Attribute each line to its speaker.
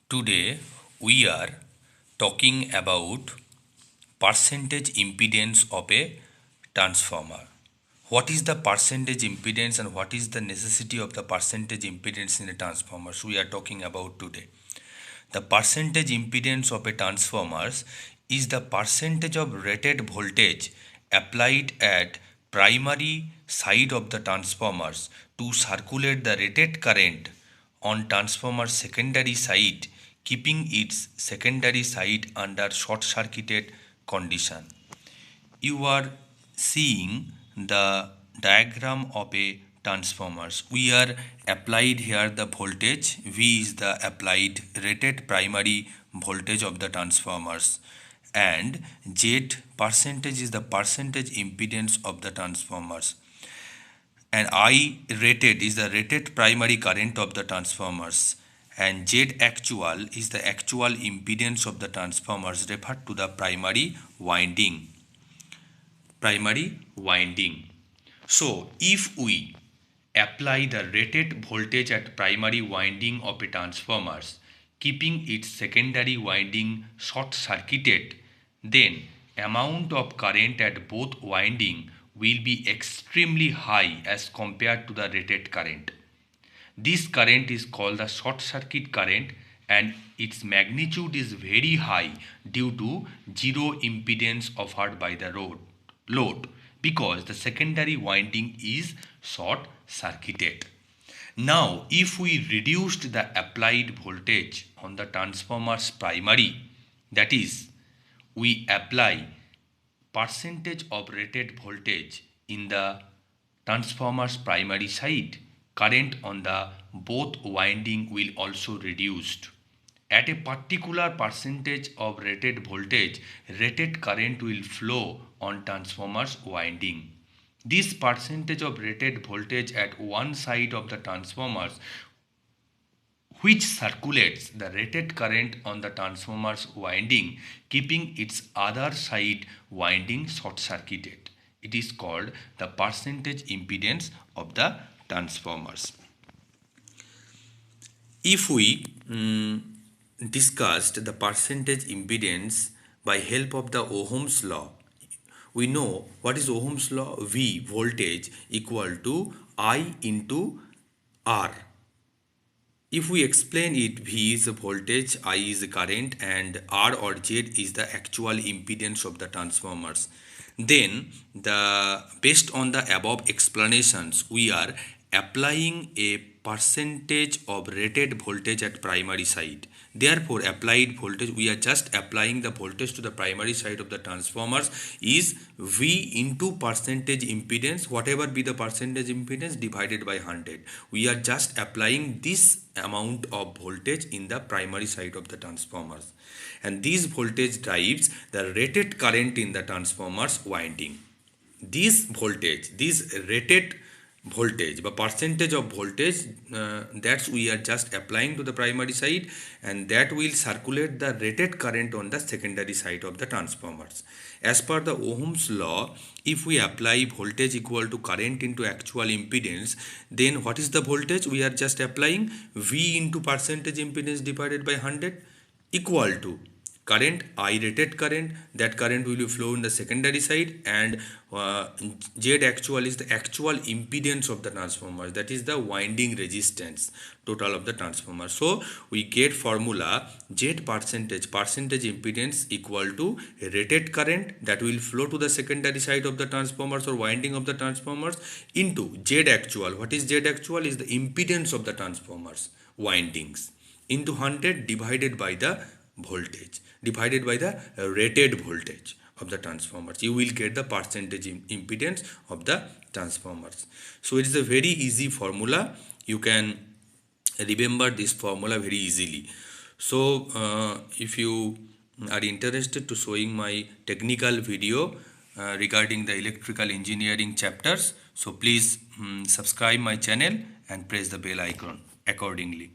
Speaker 1: Today we are talking about percentage impedance of a transformer. What is the percentage impedance and what is the necessity of the percentage impedance in a transformer? So we are talking about today. The percentage impedance of a transformer is the percentage of rated voltage applied at primary side of the transformers to circulate the rated current on transformer secondary side, keeping its secondary side under short circuited condition. You are seeing the diagram of a transformers. We are applied here the voltage. V is the applied rated primary voltage of the transformers, and Z percentage is the percentage impedance of the transformers, and I rated is the rated primary current of the transformers, and Z actual is the actual impedance of the transformers referred to the primary winding. So if we apply the rated voltage at primary winding of a transformers, keeping its secondary winding short circuited, then amount of current at both winding will be extremely high as compared to the rated current. This current is called the short circuit current, and its magnitude is very high due to zero impedance offered by the load because the secondary winding is short circuited. Now, if we reduced the applied voltage on the transformer's primary, that is, we apply percentage of rated voltage in the transformer's primary side, current on the both winding will also reduced. At a particular percentage of rated voltage, rated current will flow on transformer's winding. This percentage of rated voltage at one side of the transformers which circulates the rated current on the transformer's winding, keeping its other side winding short circuited. It is called the percentage impedance of the transformers. If we discussed the percentage impedance by help of the Ohm's law, we know what is Ohm's law. V, voltage, equal to I into R. If we explain it, V is the voltage, I is the current, and R or Z is the actual impedance of the transformers. Then, based on the above explanations, we are applying a percentage of rated voltage at primary side. Therefore, applied voltage, we are just applying the voltage to the primary side of the transformers is V into percentage impedance, whatever be the percentage impedance, divided by 100. We are just applying this amount of voltage in the primary side of the transformers, and this voltage drives the rated current in the transformers winding. This rated voltage, but percentage of voltage, that we are just applying to the primary side, and that will circulate the rated current on the secondary side of the transformers. As per the Ohm's law, if we apply voltage equal to current into actual impedance, then what is the voltage? We are just applying V into percentage impedance divided by 100 equal to current, I rated current, that current will flow in the secondary side, and Z actual is the actual impedance of the transformer, that is the winding resistance total of the transformer. So we get formula Z percentage impedance equal to rated current that will flow to the secondary side of the transformers or winding of the transformers into Z actual. What is Z actual? Is the impedance of the transformers windings into 100 divided by the voltage, divided by the rated voltage of the transformers. You will get the percentage impedance of the transformers. So it is a very easy formula. You can remember this formula very easily. So if you are interested to showing my technical video regarding the electrical engineering chapters, so please subscribe my channel and press the bell icon accordingly.